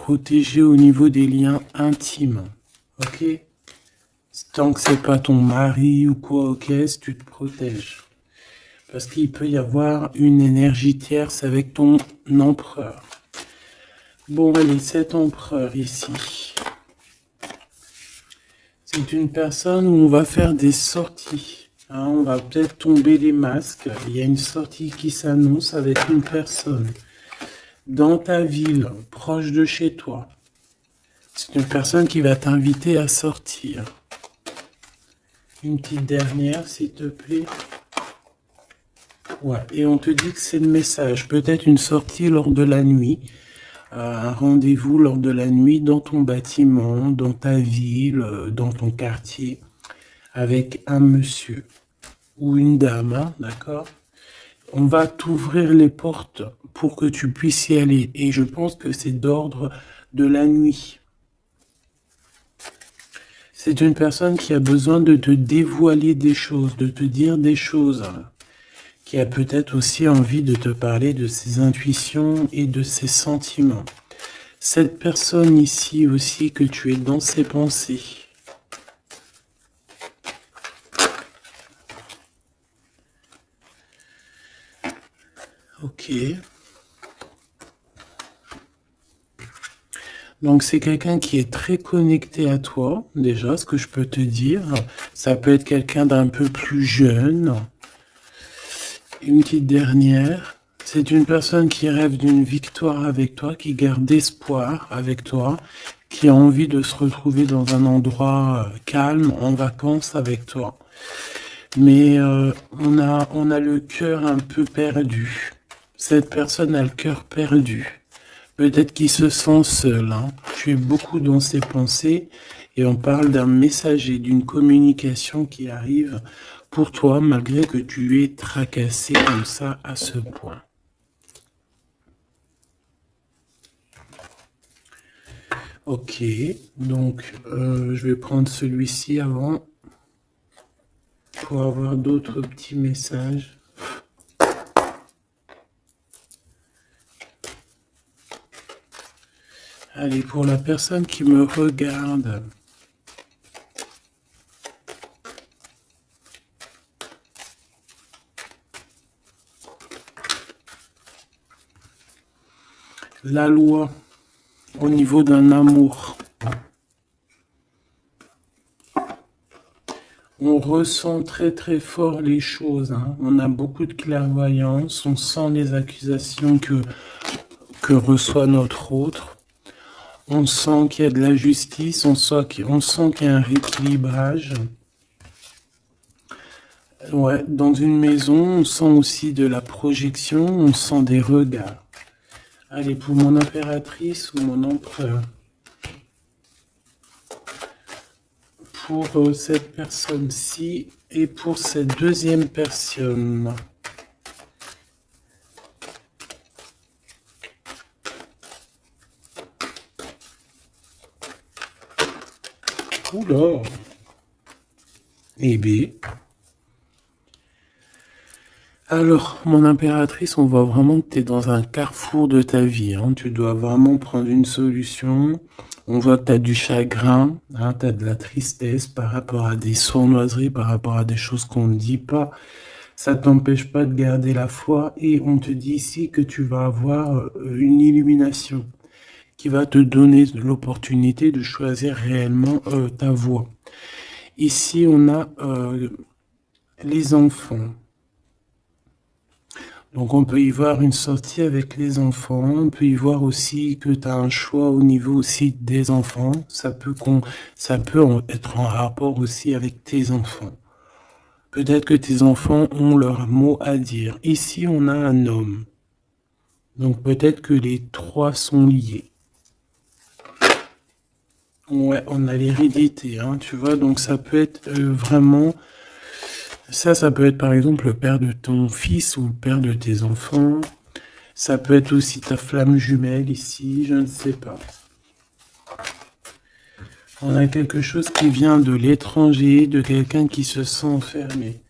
protéger au niveau des liens intimes. Ok? Tant que c'est pas ton mari ou quoi, ok, tu te protèges. Parce qu'il peut y avoir une énergie tierce avec ton empereur. Bon, allez, cet empereur ici. C'est une personne où on va faire des sorties. Hein, on va peut-être tomber les masques. Il y a une sortie qui s'annonce avec une personne. Dans ta ville, proche de chez toi. C'est une personne qui va t'inviter à sortir. Une petite dernière, s'il te plaît. Ouais, et on te dit que c'est le message. Peut-être une sortie lors de la nuit. Un rendez-vous lors de la nuit dans ton bâtiment, dans ta ville, dans ton quartier, avec un monsieur ou une dame, hein, d'accord? On va t'ouvrir les portes pour que tu puisses y aller. Et je pense que c'est d'ordre de la nuit. C'est une personne qui a besoin de te dévoiler des choses, de te dire des choses, qui a peut-être aussi envie de te parler de ses intuitions et de ses sentiments. Cette personne ici aussi, que tu es dans ses pensées. Ok. Donc c'est quelqu'un qui est très connecté à toi, déjà, ce que je peux te dire. Ça peut être quelqu'un d'un peu plus jeune. Une petite dernière. C'est une personne qui rêve d'une victoire avec toi, qui garde espoir avec toi, qui a envie de se retrouver dans un endroit calme, en vacances avec toi. Mais on a le cœur un peu perdu. Cette personne a le cœur perdu. Peut-être qu'il se sent seul. Hein. Tu es beaucoup dans ses pensées et on parle d'un messager, d'une communication qui arrive pour toi malgré que tu es tracassé comme ça à ce point. Ok, donc je vais prendre celui-ci avant pour avoir d'autres petits messages. Allez, pour la personne qui me regarde, la loi au niveau d'un amour. On ressent très très fort les choses, hein. On a beaucoup de clairvoyance, on sent les accusations que reçoit notre autre. On sent qu'il y a de la justice, on sent qu'il y a un rééquilibrage. Ouais, dans une maison, on sent aussi de la projection, on sent des regards. Allez, pour mon impératrice ou mon empereur. Pour cette personne-ci et pour cette deuxième personne. Oula. Eh bien. Alors, mon impératrice, on voit vraiment que tu es dans un carrefour de ta vie. Hein. Tu dois vraiment prendre une solution. On voit que tu as du chagrin, hein, tu as de la tristesse par rapport à des sournoiseries, par rapport à des choses qu'on ne dit pas. Ça ne t'empêche pas de garder la foi et on te dit ici que tu vas avoir une illumination qui va te donner l'opportunité de choisir réellement ta voie. Ici, on a les enfants. Donc on peut y voir une sortie avec les enfants, on peut y voir aussi que tu as un choix au niveau aussi des enfants, ça peut être en rapport aussi avec tes enfants. Peut-être que tes enfants ont leur mot à dire. Ici on a un homme, donc peut-être que les trois sont liés. Ouais, on a l'hérédité, hein, tu vois, donc ça peut être vraiment... Ça peut être par exemple le père de ton fils ou le père de tes enfants. Ça peut être aussi ta flamme jumelle ici, je ne sais pas. On a quelque chose qui vient de l'étranger, de quelqu'un qui se sent enfermé.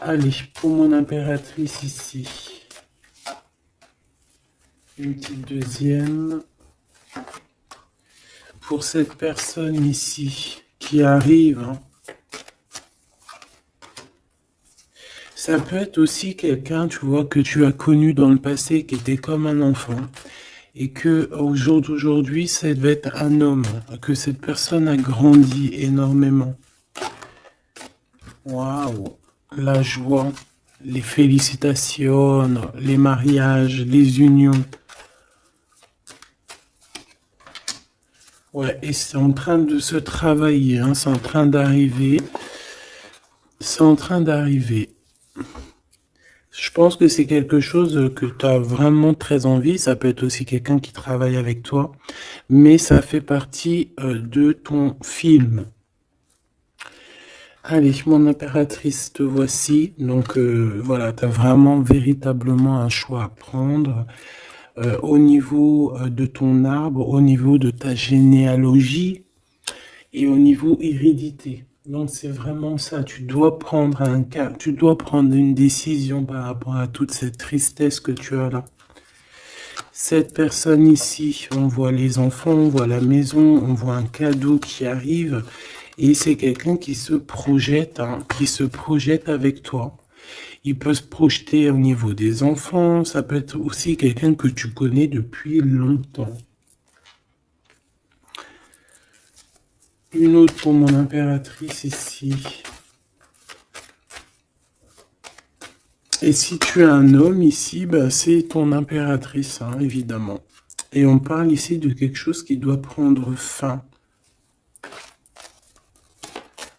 Allez, pour mon impératrice ici. Une petite deuxième. pour cette personne ici qui arrive, hein. Ça peut être aussi quelqu'un, tu vois, que tu as connu dans le passé, qui était comme un enfant, et que au jour d'aujourd'hui, ça devait être un homme, que cette personne a grandi énormément. Waouh, la joie, les félicitations, les mariages, les unions. Ouais, et c'est en train de se travailler, hein, c'est en train d'arriver. C'est en train d'arriver. Je pense que c'est quelque chose que tu as vraiment très envie. Ça peut être aussi quelqu'un qui travaille avec toi, mais ça fait partie de ton film. Allez, mon impératrice, te voici. Donc voilà, tu as vraiment véritablement un choix à prendre au niveau de ton arbre, au niveau de ta généalogie et au niveau hérédité. Donc c'est vraiment ça, tu dois prendre un cas, tu dois prendre une décision par rapport à toute cette tristesse que tu as là. Cette personne ici, on voit les enfants, on voit la maison, on voit un cadeau qui arrive, et c'est quelqu'un qui se projette, hein, qui se projette avec toi. Il peut se projeter au niveau des enfants, ça peut être aussi quelqu'un que tu connais depuis longtemps. Une autre pour mon impératrice ici. Et si tu as un homme ici, bah, c'est ton impératrice, hein, évidemment. Et on parle ici de quelque chose qui doit prendre fin.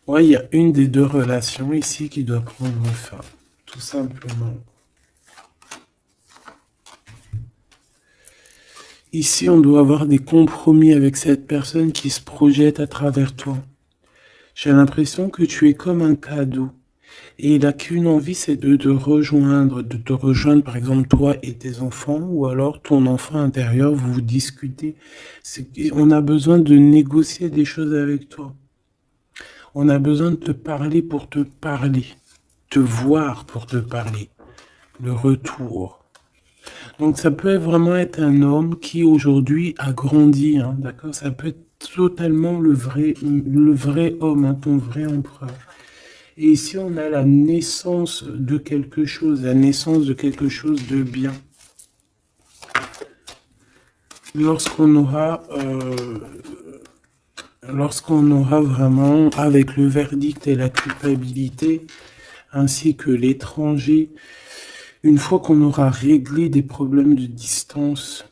Ouais, il y a une des deux relations ici qui doit prendre fin, tout simplement. Ici, on doit avoir des compromis avec cette personne qui se projette à travers toi. J'ai l'impression que tu es comme un cadeau. Et il n'a qu'une envie, c'est de te rejoindre, par exemple toi et tes enfants, ou alors ton enfant intérieur, vous discutez. On a besoin de négocier des choses avec toi. On a besoin de te parler pour te parler, te voir pour te parler. Le retour. Donc ça peut vraiment être un homme qui aujourd'hui a grandi, hein, d'accord? Ça peut être totalement le vrai homme, hein, ton vrai empereur. Et ici, on a la naissance de quelque chose, la naissance de quelque chose de bien. Lorsqu'on aura vraiment, avec le verdict et la culpabilité, ainsi que l'étranger, une fois qu'on aura réglé des problèmes de distance,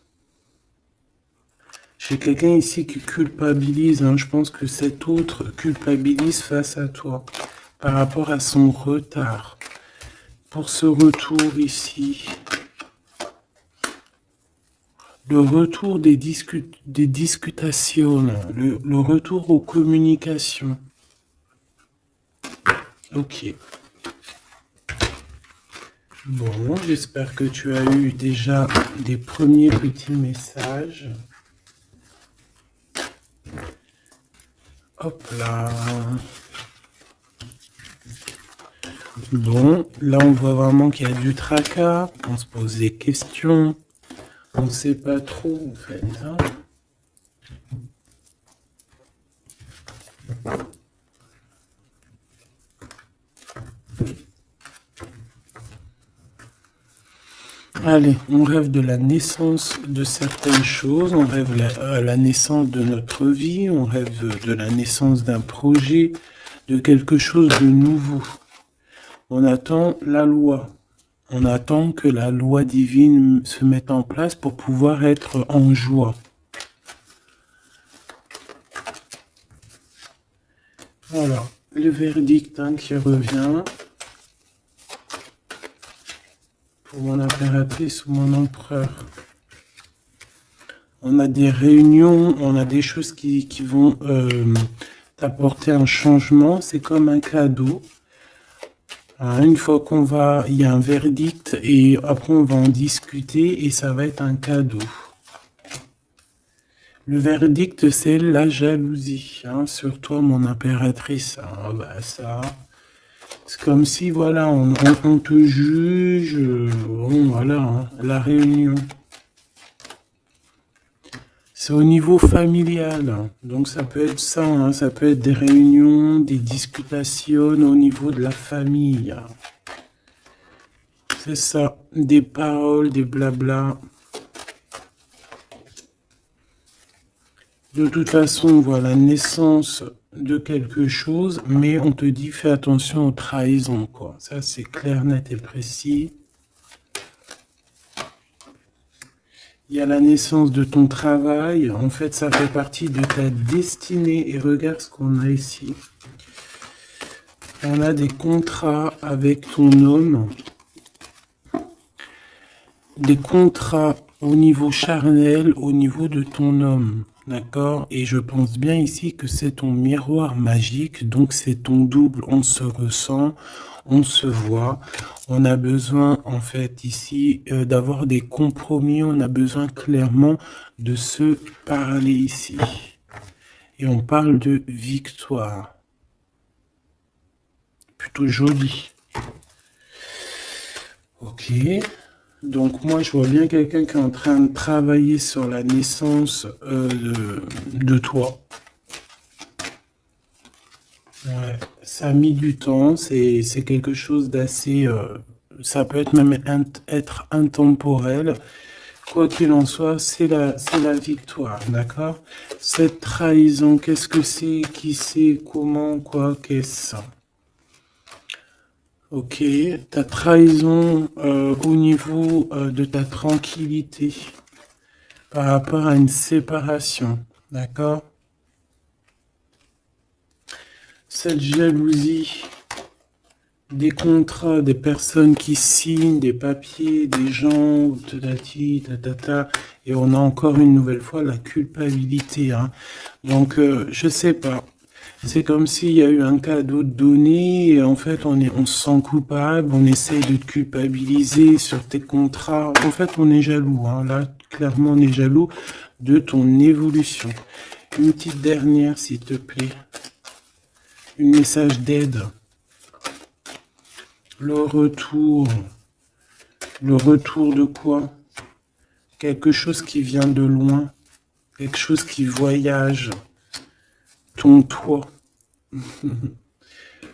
j'ai quelqu'un ici qui culpabilise, hein, je pense que cet autre culpabilise face à toi, par rapport à son retard. Pour ce retour ici, le retour des discutations, le retour aux communications. Ok. Bon, j'espère que tu as eu déjà des premiers petits messages. Hop là. Bon, là on voit vraiment qu'il y a du tracas, on se pose des questions, on ne sait pas trop en fait, hein. Allez, on rêve de la naissance de certaines choses, on rêve la naissance de notre vie, on rêve de la naissance d'un projet, de quelque chose de nouveau. On attend la loi. On attend que la loi divine se mette en place pour pouvoir être en joie. Voilà, le verdict, hein, qui revient pour mon impératrice ou mon empereur. On a des réunions, on a des choses qui vont t'apporter un changement. C'est comme un cadeau. Une fois il y a un verdict et après on va en discuter et ça va être un cadeau. Le verdict, c'est la jalousie, hein, sur toi, mon impératrice. Ah, bah ça, c'est comme si, voilà, on te juge, bon, voilà, hein, la réunion. C'est au niveau familial. Donc ça peut être ça, hein, ça peut être des réunions, des discutations au niveau de la famille. C'est ça, des paroles, des blabla. De toute façon, on voit la naissance de quelque chose, mais on te dit fais attention aux trahisons, quoi. Ça, c'est clair, net et précis. Il y a la naissance de ton travail. En fait, ça fait partie de ta destinée. Et regarde ce qu'on a ici. On a des contrats avec ton homme. Des contrats au niveau charnel, au niveau de ton homme. D'accord? Et je pense bien ici que c'est ton miroir magique. Donc, c'est ton double. On se ressent, on se voit. On a besoin, en fait, ici, d'avoir des compromis. On a besoin clairement de se parler ici. Et on parle de victoire. Plutôt joli. Ok. Donc moi, je vois bien quelqu'un qui est en train de travailler sur la naissance de toi. Ouais, ça a mis du temps, c'est quelque chose d'assez... ça peut être même être intemporel. Quoi qu'il en soit, c'est la victoire, d'accord? Cette trahison, qu'est-ce que c'est? Qui c'est? Comment? Quoi? Qu'est-ce? Ok, ta trahison au niveau de ta tranquillité par rapport à une séparation, d'accord? Cette jalousie, des contrats, des personnes qui signent, des papiers, des gens, tatati, tatata, et on a encore une nouvelle fois la culpabilité, hein. Donc, je sais pas. C'est comme s'il y a eu un cadeau donné et en fait on se sent coupable, on essaye de te culpabiliser sur tes contrats. En fait on est jaloux, hein. Là clairement on est jaloux de ton évolution. Une petite dernière s'il te plaît. Un message d'aide. Le retour. Le retour de quoi? Quelque chose qui vient de loin. Quelque chose qui voyage. Ton toit.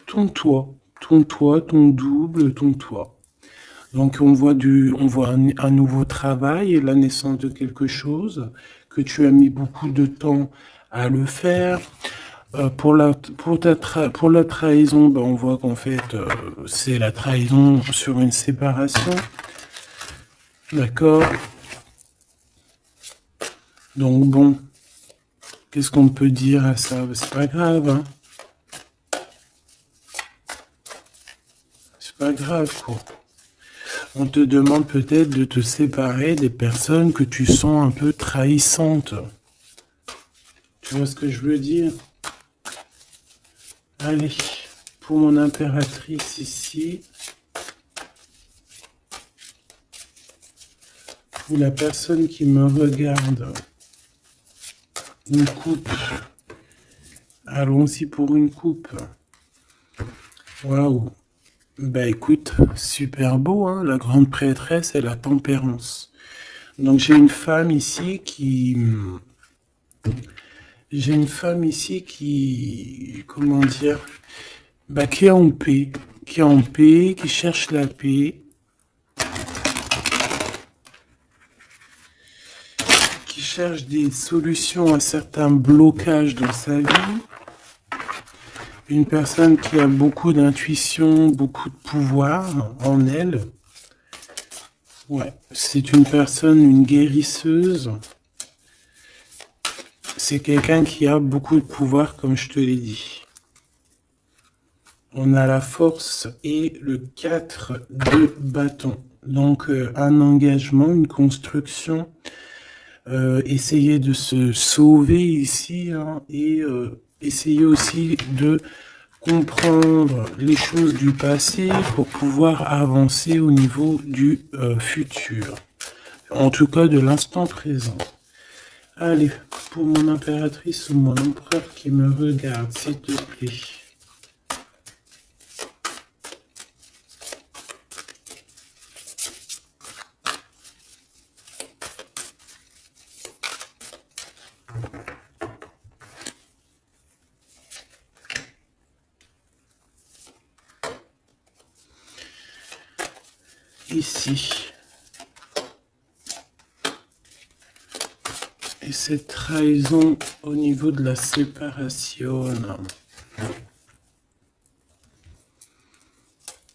Ton toit, ton double, ton toit. Donc on voit un nouveau travail et la naissance de quelque chose que tu as mis beaucoup de temps à le faire. Pour la trahison, ben, on voit qu'en fait c'est la trahison sur une séparation. D'accord? Donc bon, qu'est-ce qu'on peut dire à ça? C'est pas grave, hein? C'est pas grave, quoi. On te demande peut-être de te séparer des personnes que tu sens un peu trahissantes. Tu vois ce que je veux dire? Allez, pour mon impératrice ici, pour la personne qui me regarde, une coupe. Allons-y pour une coupe. Waouh. Bah écoute, super beau, hein, la grande prêtresse et la tempérance. Donc j'ai une femme ici qui... J'ai une femme ici qui... Comment dire? Bah qui est en paix. Qui est en paix, qui cherche la paix. Qui cherche des solutions à certains blocages dans sa vie. Une personne qui a beaucoup d'intuition, beaucoup de pouvoir en elle. Ouais, c'est une personne, une guérisseuse. C'est quelqu'un qui a beaucoup de pouvoir, comme je te l'ai dit. On a la force et le 4 de bâton. Donc, un engagement, une construction. Essayer de se sauver ici, hein, et essayer aussi de comprendre les choses du passé pour pouvoir avancer au niveau du futur. En tout cas, de l'instant présent. Allez, pour mon impératrice ou mon empereur qui me regarde, s'il te plaît. ici. Et cette trahison au niveau de la séparation.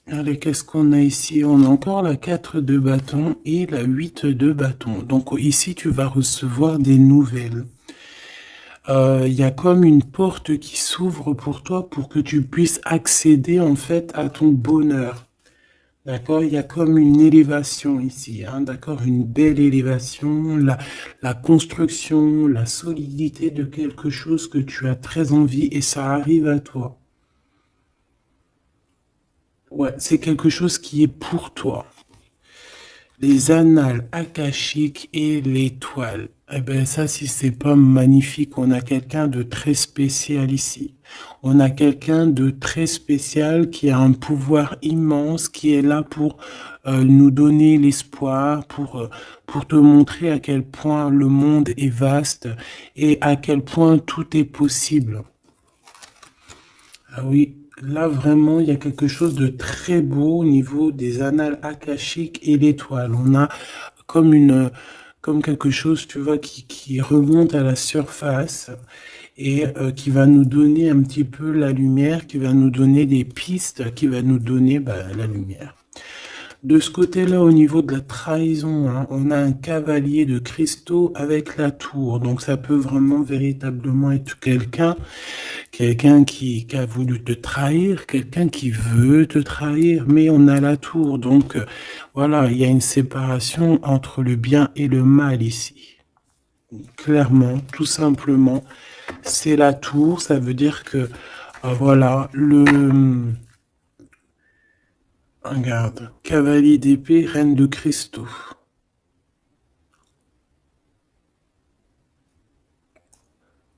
Allez, qu'est-ce qu'on a ici? On a encore la 4 de bâton et la 8 de bâton. Donc ici, tu vas recevoir des nouvelles. Il y a comme une porte qui s'ouvre pour toi pour que tu puisses accéder en fait à ton bonheur. D'accord? Il y a comme une élévation ici, hein, d'accord? Une belle élévation, la construction, la solidité de quelque chose que tu as très envie et ça arrive à toi. Ouais, c'est quelque chose qui est pour toi. Les annales akashiques et l'étoile. Eh ben ça, si c'est pas magnifique, on a quelqu'un de très spécial ici. On a quelqu'un de très spécial qui a un pouvoir immense, qui est là pour nous donner l'espoir, pour te montrer à quel point le monde est vaste et à quel point tout est possible. Ah oui, là vraiment, il y a quelque chose de très beau au niveau des annales akashiques et l'étoile. On a comme quelque chose, tu vois, qui remonte à la surface et qui va nous donner un petit peu la lumière, qui va nous donner des pistes, qui va nous donner la lumière. De ce côté-là, au niveau de la trahison, hein, on a un cavalier de cristaux avec la tour. Donc ça peut vraiment véritablement être quelqu'un qui a voulu te trahir, quelqu'un qui veut te trahir, mais on a la tour. Donc voilà, il y a une séparation entre le bien et le mal ici. Clairement, tout simplement, c'est la tour. Ça veut dire que voilà, regarde, cavalier d'épée, reine de cristaux.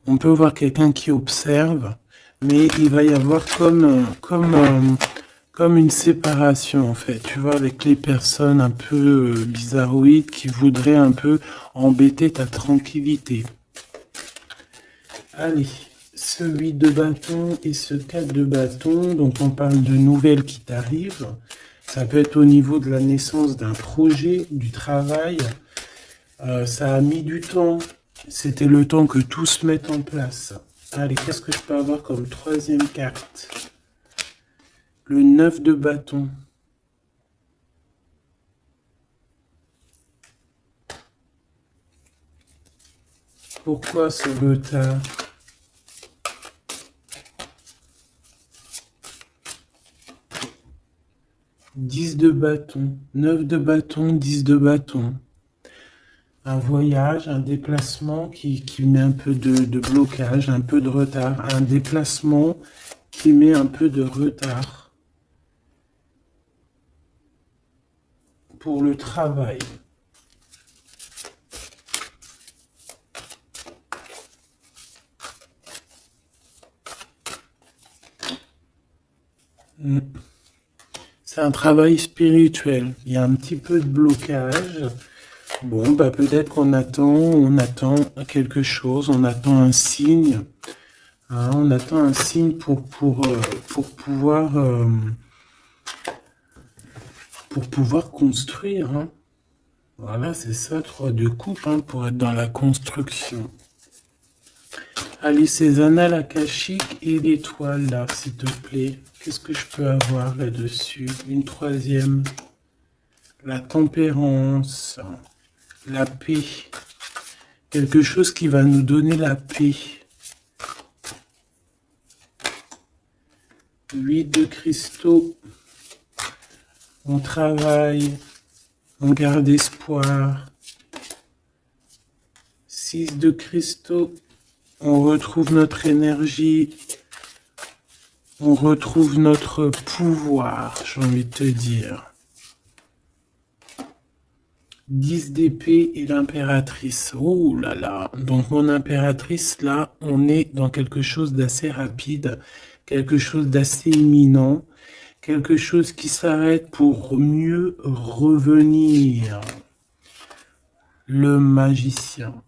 On peut voir quelqu'un qui observe, mais il va y avoir comme une séparation en fait, tu vois, avec les personnes un peu bizarroïdes qui voudraient un peu embêter ta tranquillité. Allez, ce 8 de bâton et ce 4 de bâton, donc on parle de nouvelles qui t'arrivent. Ça peut être au niveau de la naissance d'un projet, du travail. Ça a mis du temps. C'était le temps que tout se mette en place. Allez, qu'est-ce que je peux avoir comme troisième carte? Le 9 de bâton. Pourquoi ce retard? 10 de bâton, 9 de bâton, 10 de bâton. Un voyage, un déplacement qui met un peu de blocage, un peu de retard. Un déplacement qui met un peu de retard pour le travail. C'est un travail spirituel. Il y a un petit peu de blocage. Bon, peut-être qu'on attend quelque chose, on attend un signe. Hein, on attend un signe pour pouvoir construire. Hein. Voilà, c'est ça, 3 de coupe, hein, pour être dans la construction. Allez, ces annales akashiques et l'étoile, là, s'il te plaît. Qu'est-ce que je peux avoir là-dessus? Une troisième. La tempérance. La paix. Quelque chose qui va nous donner la paix. 8 de cristaux. On travaille. On garde espoir. 6 de cristaux. On retrouve notre énergie. On retrouve notre pouvoir, j'ai envie de te dire. 10 d'épée et l'impératrice. Oh là là. Donc mon impératrice, là, on est dans quelque chose d'assez rapide, quelque chose d'assez imminent, quelque chose qui s'arrête pour mieux revenir. Le magicien.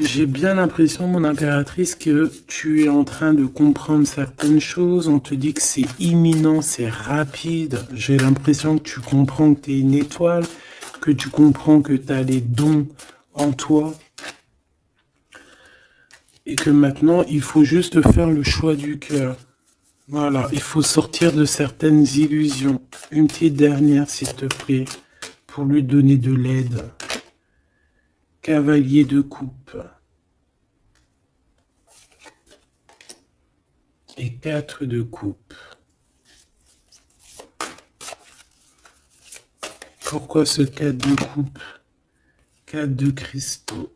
J'ai bien l'impression, mon impératrice, que tu es en train de comprendre certaines choses. On te dit que c'est imminent, c'est rapide. J'ai l'impression que tu comprends que tu es une étoile, que tu comprends que tu as les dons en toi. Et que maintenant, il faut juste faire le choix du cœur. Voilà, il faut sortir de certaines illusions. Une petite dernière, s'il te plaît, pour lui donner de l'aide. Cavalier de coupe. Et 4 de coupe. Pourquoi ce 4 de coupe? 4 de cristaux.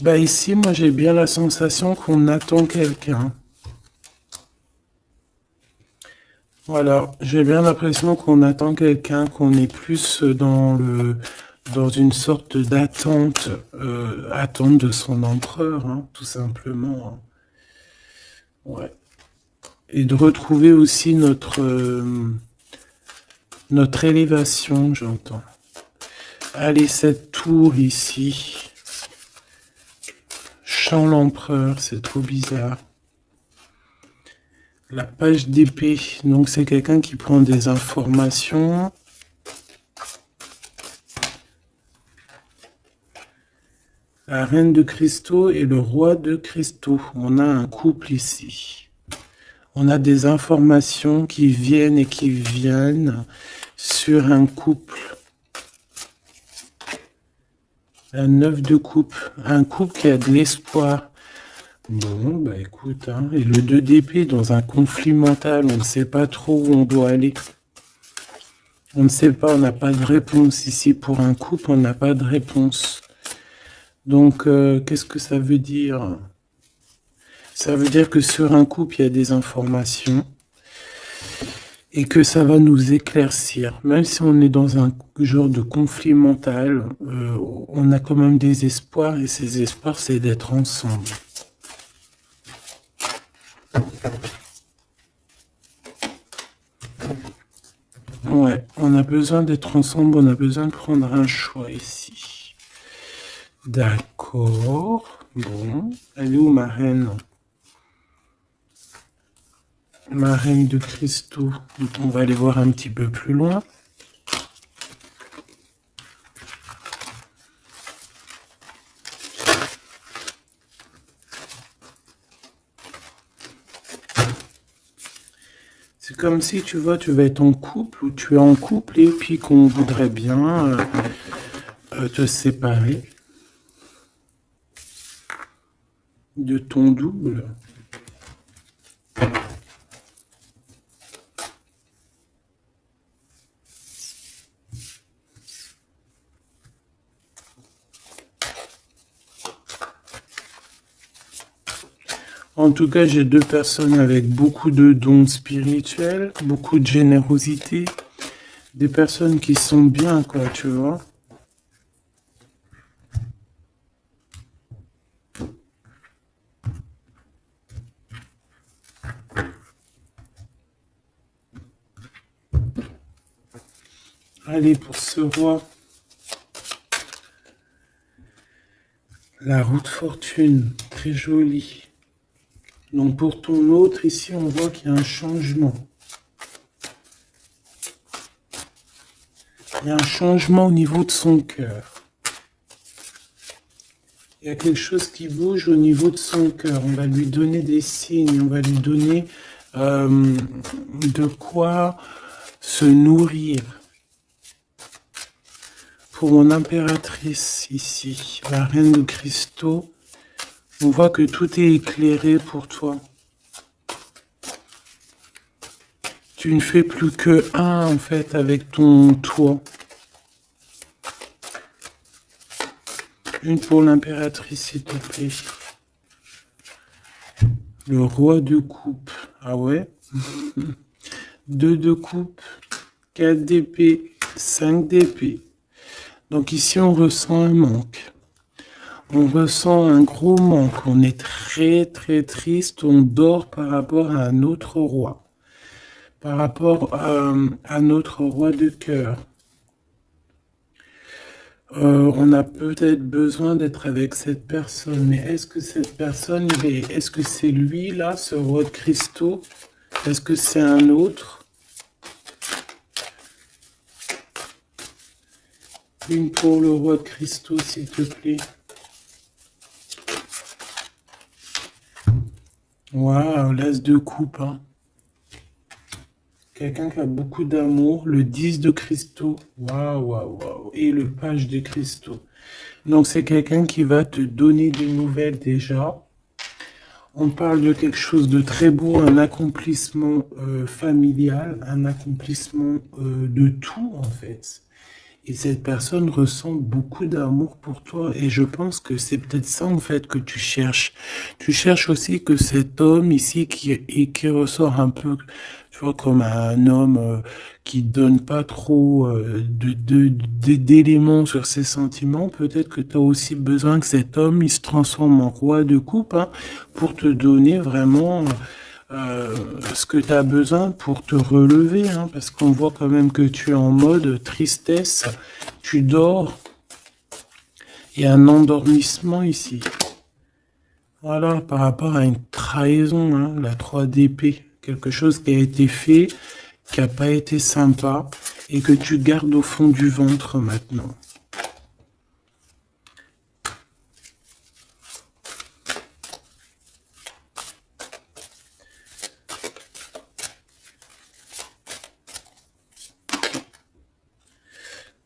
Bah ici, moi j'ai bien la sensation qu'on attend quelqu'un. Voilà, j'ai bien l'impression qu'on attend quelqu'un, qu'on est plus dans une sorte d'attente, attente de son empereur, hein, tout simplement. Ouais. Et de retrouver aussi notre élévation, j'entends. Allez, cette tour ici. Chant l'empereur, c'est trop bizarre. La page d'épée, donc c'est quelqu'un qui prend des informations. La reine de cristaux et le roi de cristaux. On a un couple ici. On a des informations qui viennent et qui viennent sur un couple. Un 9 de coupe. Un couple qui a de l'espoir. Bon, bah écoute, hein, et le 2 d'épée dans un conflit mental, on ne sait pas trop où on doit aller. On ne sait pas, on n'a pas de réponse ici. Pour un couple, on n'a pas de réponse. Donc, qu'est-ce que ça veut dire? Ça veut dire que sur un couple, il y a des informations et que ça va nous éclaircir. Même si on est dans un genre de conflit mental, on a quand même des espoirs et ces espoirs, c'est d'être ensemble. Ouais, on a besoin d'être ensemble, on a besoin de prendre un choix ici. D'accord. Bon, elle est où ma reine? Ma reine de cristaux. On va aller voir un petit peu plus loin. C'est comme si, tu vois, tu vas être en couple ou tu es en couple et puis qu'on voudrait bien te séparer de ton double. En tout cas, j'ai deux personnes avec beaucoup de dons spirituels, beaucoup de générosité, des personnes qui sont bien, quoi, tu vois. Allez, pour ce roi, la roue de fortune, très jolie. Donc pour ton autre, ici, on voit qu'il y a un changement. Il y a un changement au niveau de son cœur. Il y a quelque chose qui bouge au niveau de son cœur. On va lui donner des signes, on va lui donner de quoi se nourrir. Pour mon impératrice ici, la reine de cristaux, on voit que tout est éclairé pour toi. Tu ne fais plus que un, en fait, avec ton toit. Une pour l'impératrice, s'il te plaît. Le roi de coupe. Ah ouais? 2 de coupe, 4 d'épée, 5 d'épée. Donc ici, on ressent un manque. On ressent un gros manque. On est très, très triste. On dort par rapport à un autre roi. Par rapport à notre roi de cœur. On a peut-être besoin d'être avec cette personne, mais est-ce que cette personne, est-ce que c'est lui là, ce roi de cristaux? Est-ce que c'est un autre? Une pour le roi de cristaux, s'il te plaît. Waouh, l'as de coupe, hein. Quelqu'un qui a beaucoup d'amour, le 10 de cristaux. Waouh, waouh, waouh. Et le page de cristaux. Donc c'est quelqu'un qui va te donner des nouvelles déjà. On parle de quelque chose de très beau, un accomplissement familial, un accomplissement de tout en fait. Et cette personne ressent beaucoup d'amour pour toi. Et je pense que c'est peut-être ça, en fait, que tu cherches. Tu cherches aussi que cet homme ici qui ressort un peu, tu vois, comme un homme qui donne pas trop d'éléments sur ses sentiments. Peut-être que tu as aussi besoin que cet homme, il se transforme en roi de coupe, hein, pour te donner vraiment ce que tu as besoin pour te relever, hein, parce qu'on voit quand même que tu es en mode tristesse, tu dors, il y a un endormissement ici. Voilà, par rapport à une trahison, hein, la 3 d'épée, quelque chose qui a été fait, qui n'a pas été sympa, et que tu gardes au fond du ventre maintenant.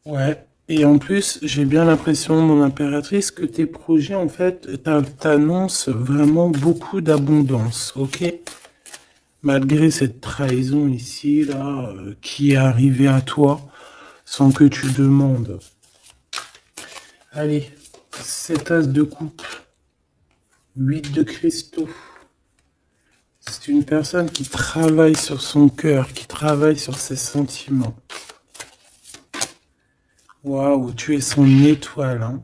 Ouais. Et en plus, j'ai bien l'impression, mon impératrice, que tes projets, en fait, t'annoncent vraiment beaucoup d'abondance, ok? Malgré cette trahison ici, là, qui est arrivée à toi, sans que tu demandes. Allez, 7 as de coupe, 8 de cristaux. C'est une personne qui travaille sur son cœur, qui travaille sur ses sentiments. Waouh, tu es son étoile, hein.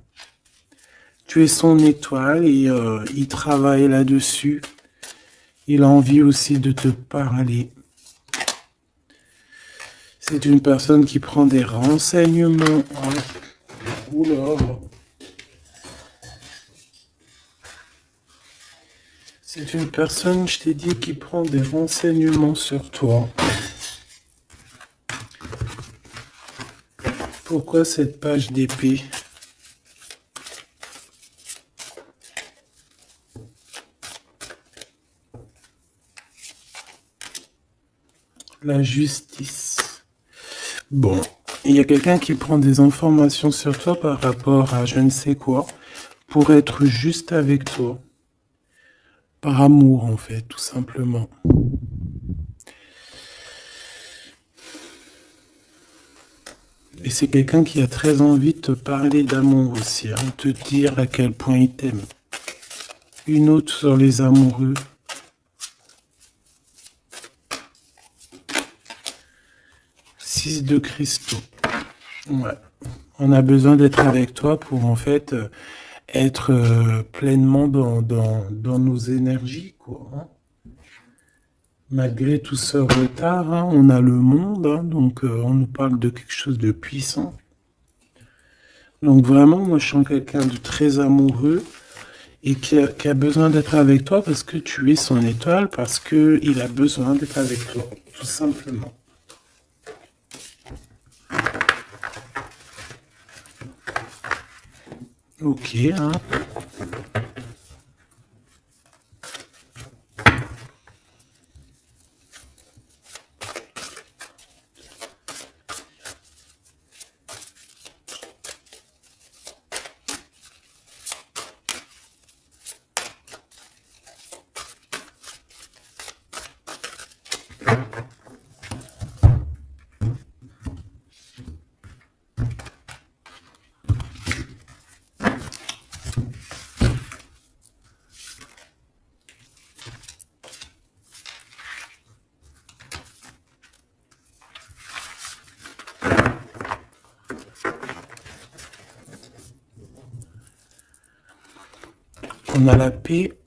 Tu es son étoile et il travaille là-dessus. Il a envie aussi de te parler. C'est une personne qui prend des renseignements. Oula. C'est une personne, je t'ai dit, qui prend des renseignements sur toi. Pourquoi cette page d'épée? La justice. Bon, il y a quelqu'un qui prend des informations sur toi par rapport à je ne sais quoi, pour être juste avec toi. Par amour, en fait, tout simplement. Et c'est quelqu'un qui a très envie de te parler d'amour aussi, hein, te dire à quel point il t'aime. Une autre sur les amoureux. Six de cristaux. Ouais. On a besoin d'être avec toi pour en fait être pleinement dans nos énergies, quoi. Hein. Malgré tout ce retard, hein, on a le monde, hein, donc on nous parle de quelque chose de puissant. Donc vraiment, moi je sens quelqu'un de très amoureux et qui a besoin d'être avec toi parce que tu es son étoile, parce qu'il a besoin d'être avec toi, tout simplement. Ok, hein. On a la paix.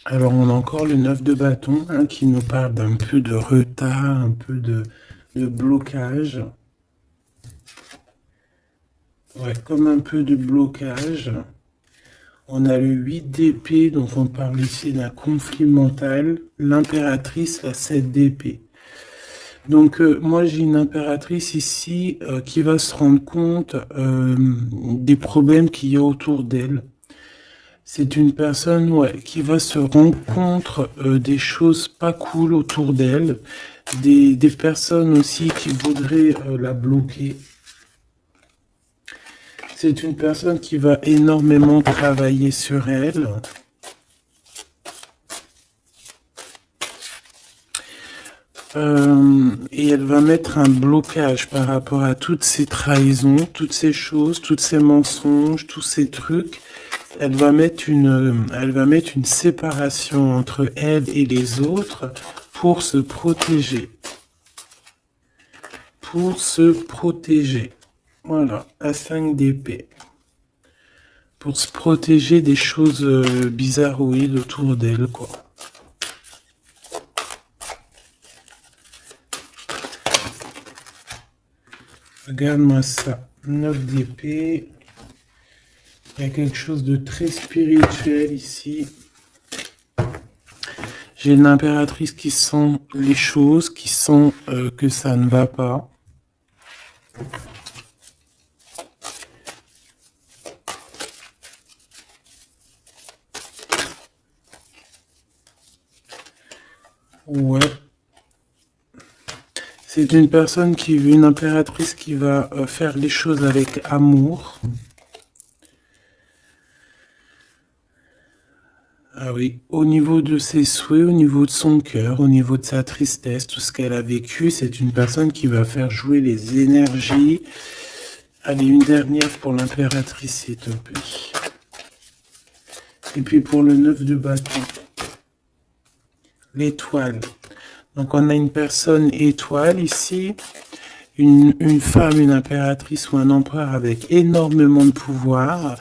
Alors on a encore le 9 de bâton, hein, qui nous parle d'un peu de retard, un peu de blocage. Ouais, comme un peu de blocage. On a le 8 d'épée, donc on parle ici d'un conflit mental. L'impératrice, la 7 d'épée. Donc moi j'ai une impératrice ici qui va se rendre compte des problèmes qu'il y a autour d'elle. C'est une personne qui va se rendre compte des choses pas cool autour d'elle, des personnes aussi qui voudraient la bloquer. C'est une personne qui va énormément travailler sur elle. Et elle va mettre un blocage par rapport à toutes ces trahisons, toutes ces choses, tous ces mensonges, tous ces trucs. Elle va mettre une séparation entre elle et les autres pour se protéger. Pour se protéger. Voilà, à 5 d'épée. Pour se protéger des choses bizarroïdes autour d'elle, quoi. Regarde-moi ça. 9 d'épée. Il y a quelque chose de très spirituel ici. J'ai une impératrice qui sent les choses, qui sent que ça ne va pas. Ouais. C'est une personne une impératrice qui va faire les choses avec amour. Ah oui, au niveau de ses souhaits, au niveau de son cœur, au niveau de sa tristesse, tout ce qu'elle a vécu, c'est une personne qui va faire jouer les énergies. Allez, une dernière pour l'impératrice, s'il te plaît. Et puis pour le 9 de bâton, l'étoile. Donc on a une personne étoile ici, une femme, une impératrice ou un empereur avec énormément de pouvoir,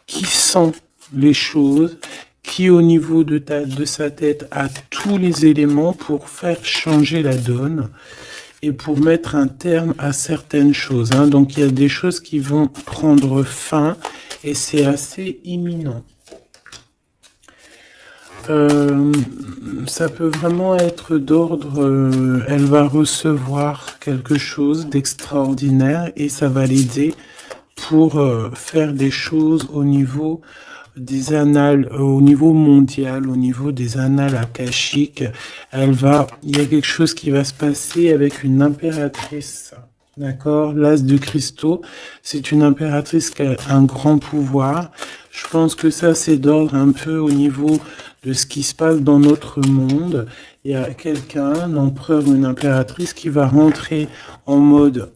qui sent les choses, qui au niveau de sa tête a tous les éléments pour faire changer la donne et pour mettre un terme à certaines choses. Hein. Donc il y a des choses qui vont prendre fin et c'est assez imminent. Ça peut vraiment être d'ordre, elle va recevoir quelque chose d'extraordinaire et ça va l'aider pour faire des choses au niveau des annales, au niveau mondial, au niveau des annales akashiques. Il y a quelque chose qui va se passer avec une impératrice. D'accord, l'as de cristaux, c'est une impératrice qui a un grand pouvoir. Je pense que ça, c'est d'ordre un peu au niveau de ce qui se passe dans notre monde. Il y a quelqu'un, un empereur ou une impératrice qui va rentrer en mode...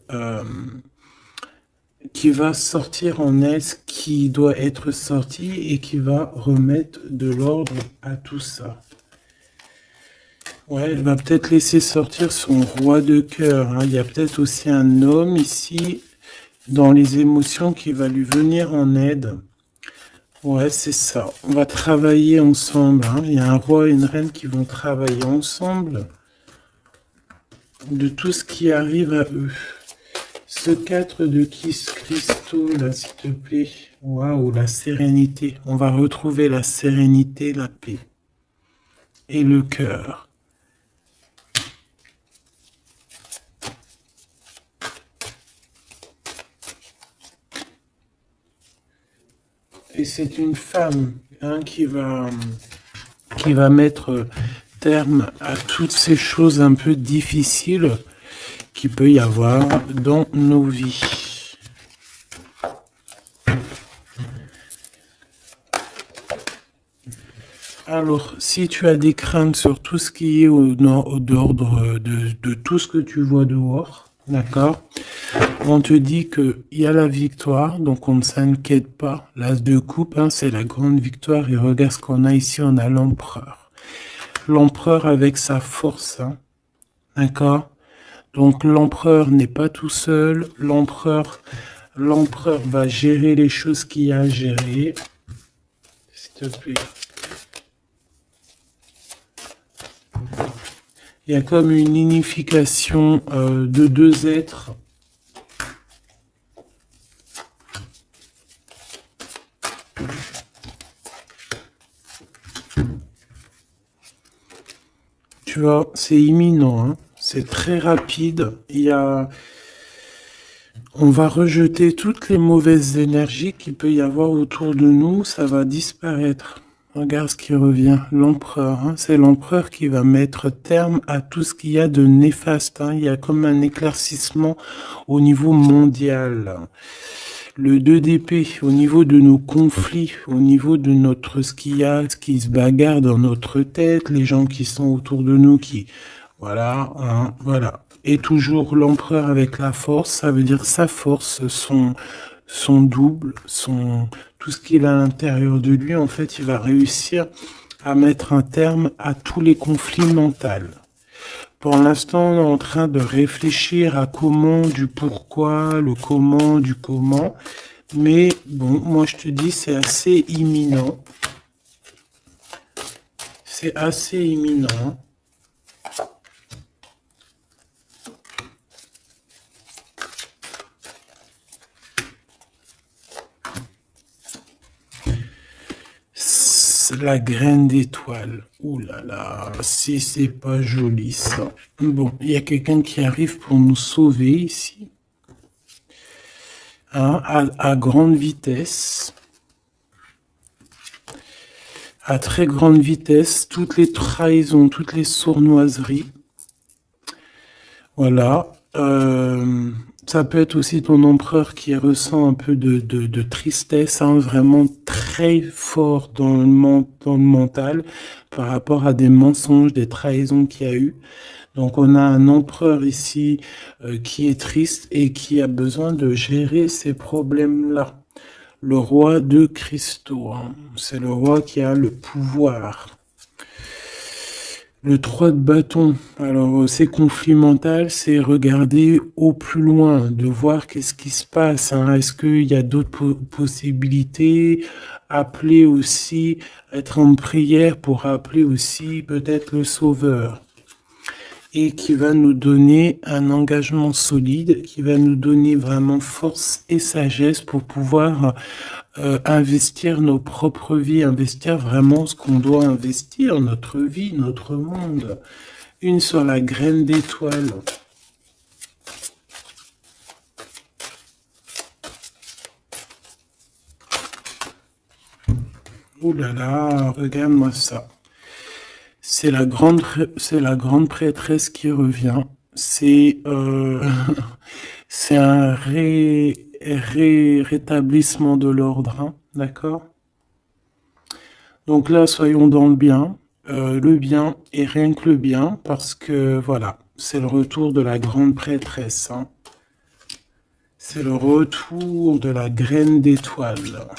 qui va sortir en elle ce qui doit être sorti et qui va remettre de l'ordre à tout ça. Ouais, elle va peut-être laisser sortir son roi de cœur. Hein. Il y a peut-être aussi un homme ici dans les émotions qui va lui venir en aide. Ouais, c'est ça. On va travailler ensemble. Hein. Il y a un roi et une reine qui vont travailler ensemble de tout ce qui arrive à eux. Ce 4 de cristaux, là, s'il te plaît. Waouh, la sérénité. On va retrouver la sérénité, la paix. Et le cœur. Et c'est une femme hein, qui va mettre terme à toutes ces choses un peu difficiles qu'il peut y avoir dans nos vies. Alors, si tu as des craintes sur tout ce qui est d'ordre de tout ce que tu vois dehors, d'accord, on te dit qu'il y a la victoire, donc on ne s'inquiète pas. L'as de coupe, hein, c'est la grande victoire. Et regarde ce qu'on a ici, on a l'empereur. L'empereur avec sa force, hein, d'accord. Donc l'empereur n'est pas tout seul. L'empereur va gérer les choses qu'il y a à gérer. S'il te plaît. Il y a comme une unification de deux êtres. Tu vois, c'est imminent, hein. C'est très rapide. On va rejeter toutes les mauvaises énergies qu'il peut y avoir autour de nous. Ça va disparaître. Regarde ce qui revient. L'empereur, hein. C'est l'empereur qui va mettre terme à tout ce qu'il y a de néfaste, hein. Il y a comme un éclaircissement au niveau mondial. Le 2 d'épée, au niveau de nos conflits, au niveau de ce qu'il y a, ce qui se bagarre dans notre tête, les gens qui sont autour de nous voilà, hein, voilà. Et toujours l'empereur avec la force, ça veut dire sa force, son double, tout ce qu'il a à l'intérieur de lui, en fait, il va réussir à mettre un terme à tous les conflits mentaux. Pour l'instant, on est en train de réfléchir à comment, du pourquoi, le comment, du comment. Mais bon, moi je te dis, c'est assez imminent. C'est assez imminent. La graine d'étoile. Ouh là là, si c'est pas joli ça. Bon, il y a quelqu'un qui arrive pour nous sauver ici. Hein, à grande vitesse. À très grande vitesse, toutes les trahisons, toutes les sournoiseries. Voilà. Ça peut être aussi ton empereur qui ressent un peu de tristesse, hein, vraiment très fort dans le mental par rapport à des mensonges, des trahisons qu'il y a eu. Donc on a un empereur ici qui est triste et qui a besoin de gérer ces problèmes-là. Le roi de cristaux, hein, c'est le roi qui a le pouvoir. Le 3 de bâton, alors c'est conflit mental, c'est regarder au plus loin, de voir qu'est-ce qui se passe, hein. Est-ce qu'il y a d'autres possibilités, appeler aussi, être en prière pour appeler aussi peut-être le sauveur. Et qui va nous donner un engagement solide, qui va nous donner vraiment force et sagesse pour pouvoir investir nos propres vies, investir vraiment ce qu'on doit investir, notre vie, notre monde. Une sur la graine d'étoile. Ouh là là, regarde-moi ça. C'est la grande prêtresse qui revient. C'est c'est un rétablissement de l'ordre, hein, d'accord? Donc là, soyons dans le bien et rien que le bien, parce que voilà, c'est le retour de la grande prêtresse, hein. C'est le retour de la graine d'étoile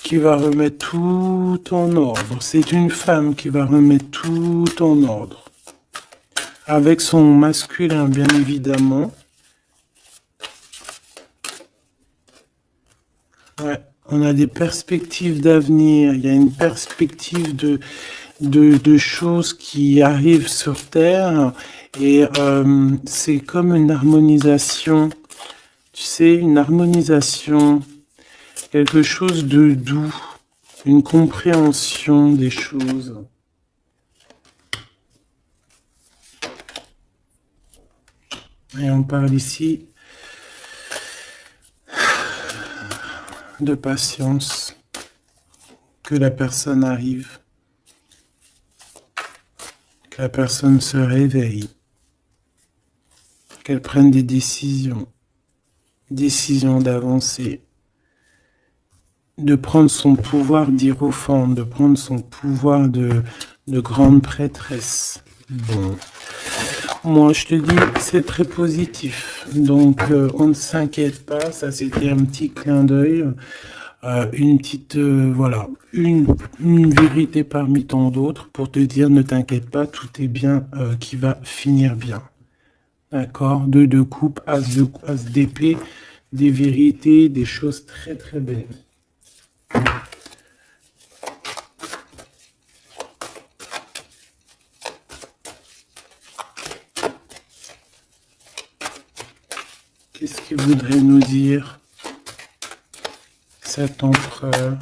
qui va remettre tout en ordre. C'est une femme qui va remettre tout en ordre. Avec son masculin, bien évidemment. Ouais, on a des perspectives d'avenir. Il y a une perspective de choses qui arrivent sur Terre. Et c'est comme une harmonisation. Tu sais, une harmonisation. Quelque chose de doux. Une compréhension des choses. Et on parle ici de patience, que la personne arrive, que la personne se réveille, qu'elle prenne des décisions d'avancer, de prendre son pouvoir d'hiérophante, de prendre son pouvoir de grande prêtresse. Bon. Moi, je te dis, c'est très positif. Donc, on ne s'inquiète pas. Ça, c'était un petit clin d'œil. Une petite, voilà, une vérité parmi tant d'autres pour te dire, ne t'inquiète pas, tout est bien qui va finir bien. D'accord? Deux de coupe, as d'épée, des vérités, des choses très très belles. Qu'est-ce qu'il voudrait nous dire, cet empereur?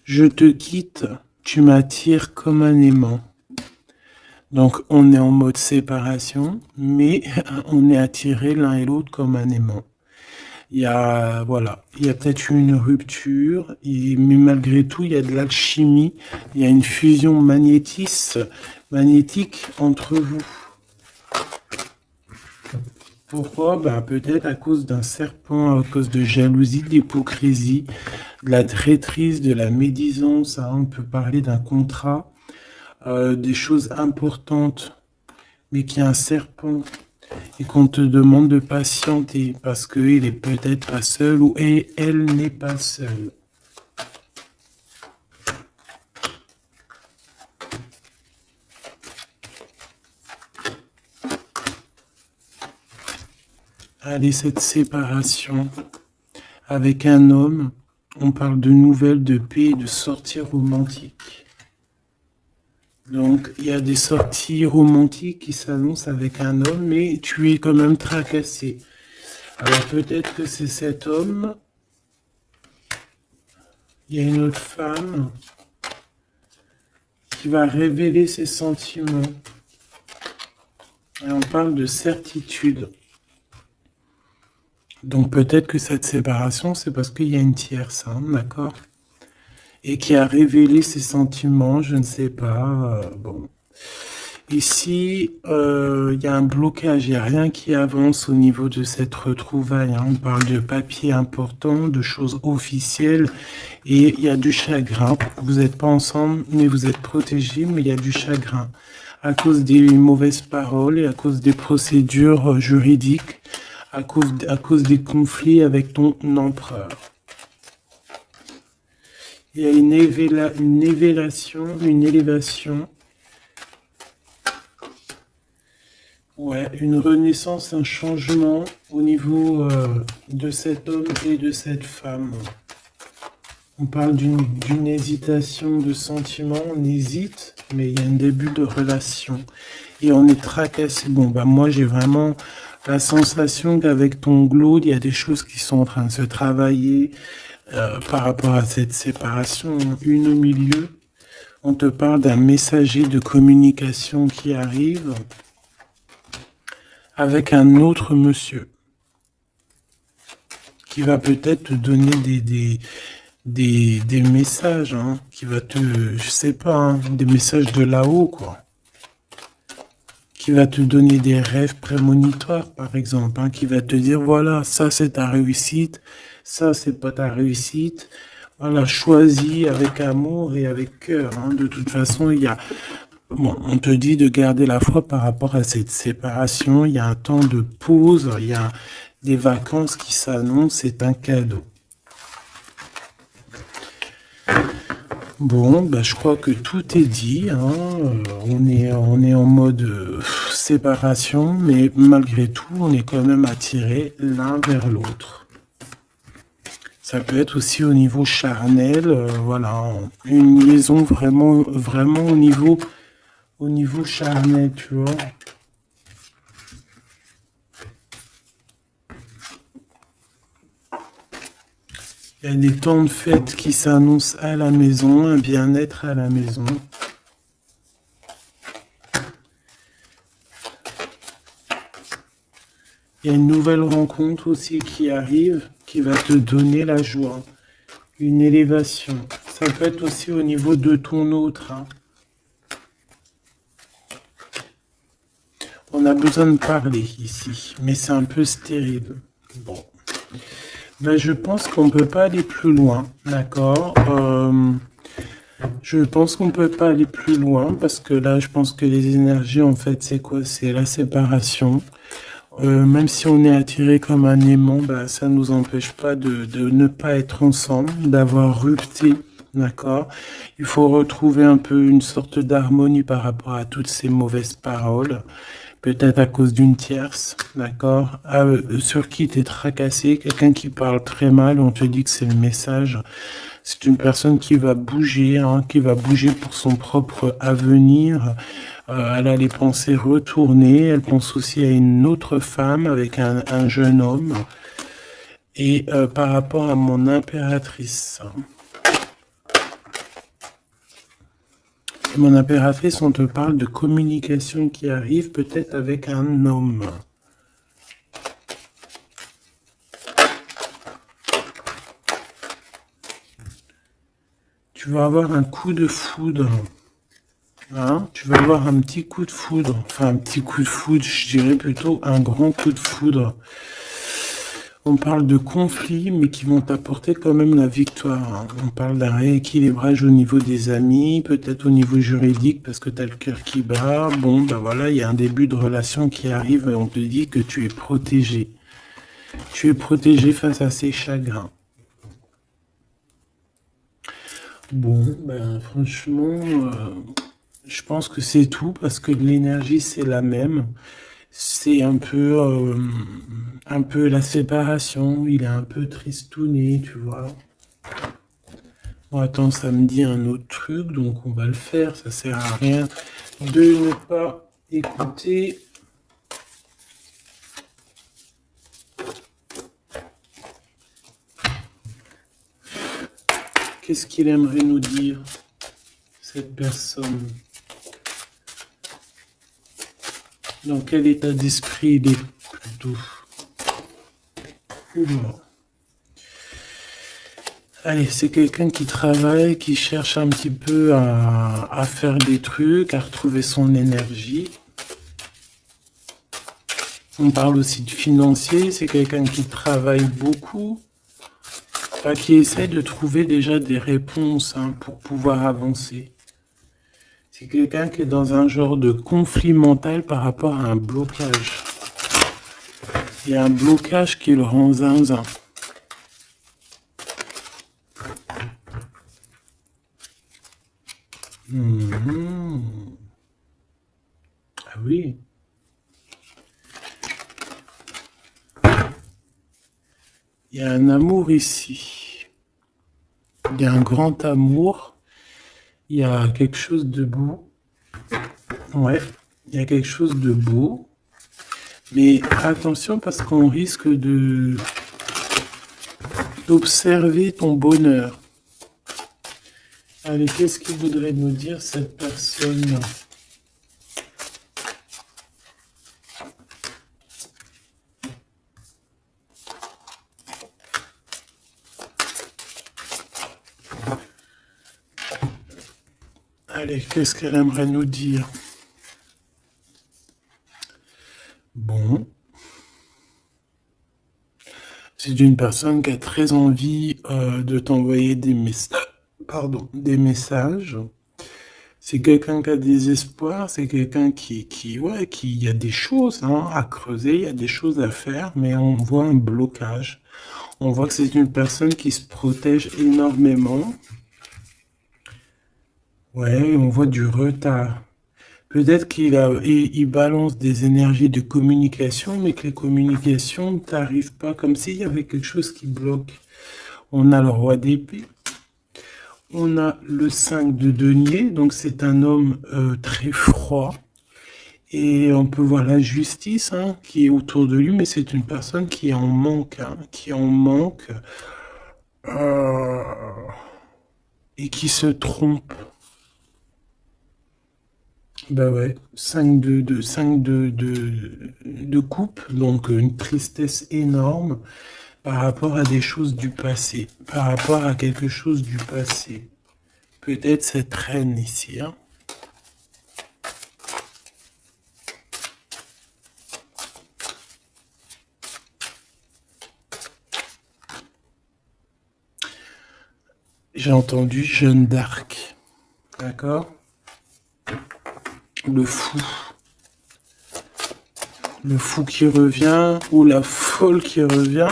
Je te quitte, tu m'attires comme un aimant. Donc, on est en mode séparation, mais on est attirés l'un et l'autre comme un aimant. Il y a, voilà, il y a peut-être une rupture, mais malgré tout, il y a de l'alchimie, il y a une fusion magnétique entre vous. Pourquoi? Ben, peut-être à cause d'un serpent, à cause de jalousie, d'hypocrisie, de la traîtrise, de la médisance, hein. On peut parler d'un contrat, des choses importantes, mais qu'il y a un serpent et qu'on te demande de patienter parce qu'il est peut-être pas seul ou elle n'est pas seule. Allez, cette séparation avec un homme, on parle de nouvelles, de paix, de sorties romantiques. Donc, il y a des sorties romantiques qui s'annoncent avec un homme, mais tu es quand même tracassé. Alors, peut-être que c'est cet homme. Il y a une autre femme qui va révéler ses sentiments. Et on parle de certitude. Donc, peut-être que cette séparation, c'est parce qu'il y a une tierce, hein, d'accord? Et qui a révélé ses sentiments, je ne sais pas. Bon. Ici, il y a un blocage, il n'y a rien qui avance au niveau de cette retrouvaille, hein. On parle de papiers importants, de choses officielles, et il y a du chagrin. Vous n'êtes pas ensemble, mais vous êtes protégés, mais il y a du chagrin. À cause des mauvaises paroles et à cause des procédures juridiques, à cause des conflits avec ton empereur. Il y a une élévation. Ouais, une renaissance, un changement au niveau de cet homme et de cette femme. On parle d'une hésitation de sentiment, on hésite, mais il y a un début de relation. Et on est tracassé. Bon, bah moi j'ai vraiment la sensation qu'avec ton glow, il y a des choses qui sont en train de se travailler par rapport à cette séparation. Une au milieu, on te parle d'un messager de communication qui arrive avec un autre monsieur qui va peut-être te donner des messages, hein, qui va te, je sais pas, hein, des messages de là-haut, quoi. Qui va te donner des rêves prémonitoires, par exemple, hein, qui va te dire, voilà, ça c'est ta réussite, ça c'est pas ta réussite. Voilà, choisis avec amour et avec cœur, hein. De toute façon, il y a, bon, on te dit de garder la foi par rapport à cette séparation. Il y a un temps de pause, il y a des vacances qui s'annoncent, c'est un cadeau. Bon, bah, je crois que tout est dit, hein. On est en mode séparation, mais malgré tout, on est quand même attirés l'un vers l'autre. Ça peut être aussi au niveau charnel, voilà, une liaison vraiment au niveau charnel, tu vois. Il y a des temps de fête qui s'annoncent à la maison, un bien-être à la maison. Il y a une nouvelle rencontre aussi qui arrive, qui va te donner la joie, une élévation. Ça peut être aussi au niveau de ton autre, hein. On a besoin de parler ici, mais c'est un peu stérile. Bon. Ben, je pense qu'on ne peut pas aller plus loin, d'accord? Je pense qu'on ne peut pas aller plus loin parce que là, je pense que les énergies, en fait, c'est quoi? C'est la séparation. Même si on est attiré comme un aimant, ben, ça ne nous empêche pas de ne pas être ensemble, d'avoir rupté, d'accord? Il faut retrouver un peu une sorte d'harmonie par rapport à toutes ces mauvaises paroles. Peut-être à cause d'une tierce, d'accord, sur qui tu es tracassé, quelqu'un qui parle très mal, on te dit que c'est le message. C'est une personne qui va bouger, hein, qui va bouger pour son propre avenir. Elle a les pensées retournées, elle pense aussi à une autre femme avec un jeune homme. Et par rapport à mon impératrice, Mon impératrice, on te parle de communication qui arrive peut-être avec un homme. Tu vas avoir un coup de foudre. Hein, tu vas avoir un petit coup de foudre. Enfin, un petit coup de foudre, je dirais plutôt un grand coup de foudre. On parle de conflits, mais qui vont t'apporter quand même la victoire. Hein. On parle d'un rééquilibrage au niveau des amis, peut-être au niveau juridique, parce que tu as le cœur qui bat. Bon, ben voilà, il y a un début de relation qui arrive et on te dit que tu es protégé. Tu es protégé face à ces chagrins. Bon, ben franchement, je pense que c'est tout, parce que l'énergie, c'est la même. C'est un peu la séparation, il est un peu tristouné, tu vois. Bon, attends, ça me dit un autre truc, donc on va le faire, ça sert à rien de ne pas écouter. Qu'est-ce qu'il aimerait nous dire, cette personne? Dans quel état d'esprit il est plutôt? Oula. Allez, c'est quelqu'un qui travaille, qui cherche un petit peu à faire des trucs, à retrouver son énergie. On parle aussi de financier, c'est quelqu'un qui travaille beaucoup, qui essaie de trouver déjà des réponses pour pouvoir avancer. C'est quelqu'un qui est dans un genre de conflit mental par rapport à un blocage. Il y a un blocage qui le rend zinzin. Ah oui. Il y a un amour ici. Il y a un grand amour. Il y a quelque chose de beau. Ouais, il y a quelque chose de beau. Mais attention parce qu'on risque d'observer ton bonheur. Allez, qu'est-ce qu'il voudrait nous dire cette personne ? Allez, qu'est-ce qu'elle aimerait nous dire? Bon. C'est une personne qui a très envie de t'envoyer des messages. Des messages. C'est quelqu'un qui a des espoirs, c'est quelqu'un qui y a des choses à creuser, il y a des choses à faire, mais on voit un blocage. On voit que c'est une personne qui se protège énormément. Ouais, on voit du retard. Peut-être il balance des énergies de communication, mais que les communications ne t'arrivent pas, comme s'il y avait quelque chose qui bloque. On a le roi d'épée. On a le 5 de denier, donc c'est un homme très froid. Et on peut voir la justice qui est autour de lui, mais c'est une personne qui en manque, et qui se trompe. Bah ouais, 5 de coupe, donc une tristesse énorme par rapport à des choses du passé, par rapport à quelque chose du passé. Peut-être cette reine ici, J'ai entendu Jeanne d'Arc, d'accord? Le fou. Le fou qui revient, ou la folle qui revient.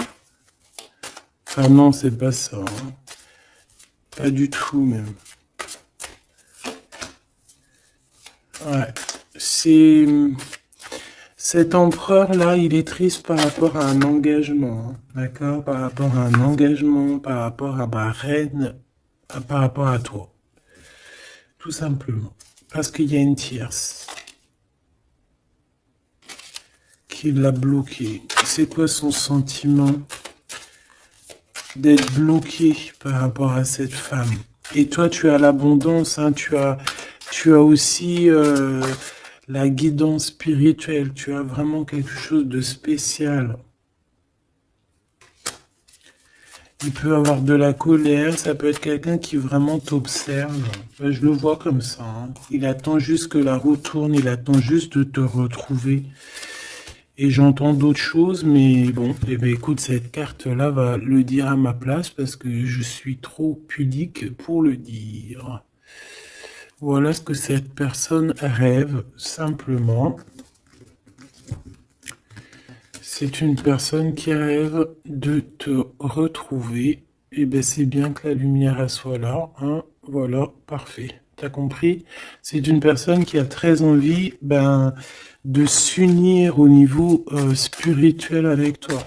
Ah non, c'est pas ça. Pas du tout, même. Ouais. C'est... Cet empereur-là, il est triste par rapport à un engagement. D'accord? Par rapport à un engagement, par rapport à ma reine, par rapport à toi. Tout simplement. Parce qu'il y a une tierce qui l'a bloqué. C'est quoi son sentiment d'être bloqué par rapport à cette femme? Et toi, tu as l'abondance, tu as Tu as aussi la guidance spirituelle. Tu as vraiment quelque chose de spécial. Il peut avoir de la colère, ça peut être quelqu'un qui vraiment t'observe. Je le vois comme ça, hein. Il attend juste que la roue tourne, il attend juste de te retrouver. Et j'entends d'autres choses, mais bon, eh bien, écoute, cette carte-là va le dire à ma place parce que je suis trop pudique pour le dire. Voilà ce que cette personne rêve, simplement. C'est une personne qui rêve de te retrouver. Et bien, c'est bien que la lumière elle soit là, hein. Voilà, parfait. T'as compris? C'est une personne qui a très envie, de s'unir au niveau spirituel avec toi.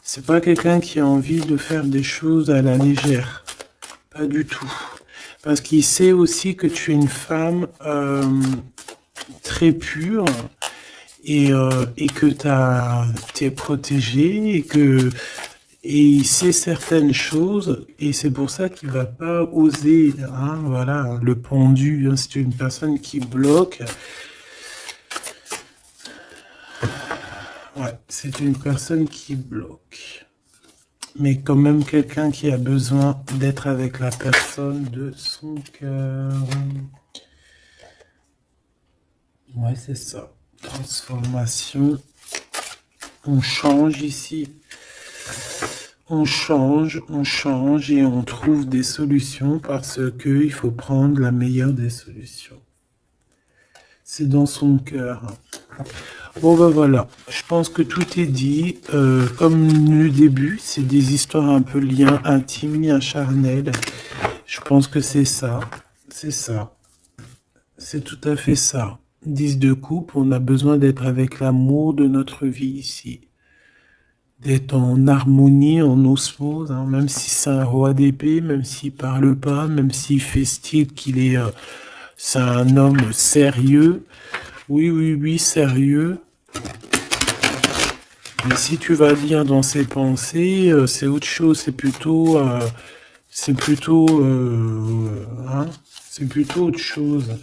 C'est pas quelqu'un qui a envie de faire des choses à la légère. Pas du tout. Parce qu'il sait aussi que tu es une femme très pure et que t'es protégée et il sait certaines choses et c'est pour ça qu'il va pas oser, hein, voilà, le pendu, hein, c'est une personne qui bloque. Ouais, c'est une personne qui bloque. Mais quand même quelqu'un qui a besoin d'être avec la personne de son cœur. Ouais, c'est ça. Transformation. On change ici. On change et on trouve des solutions parce que il faut prendre la meilleure des solutions. C'est dans son cœur. Bon ben voilà, je pense que tout est dit. Comme le début, c'est des histoires un peu liens intimes, liens charnels. Je pense que c'est ça. C'est ça. C'est tout à fait ça. 10 de coupe, on a besoin d'être avec l'amour de notre vie ici. D'être en harmonie, en osmose, hein, même si c'est un roi d'épée, même s'il parle pas, même s'il fait style qu'il est... c'est un homme sérieux. Oui, oui, oui, sérieux. Mais si tu vas lire dans ses pensées, c'est autre chose, c'est plutôt... hein, c'est plutôt autre chose.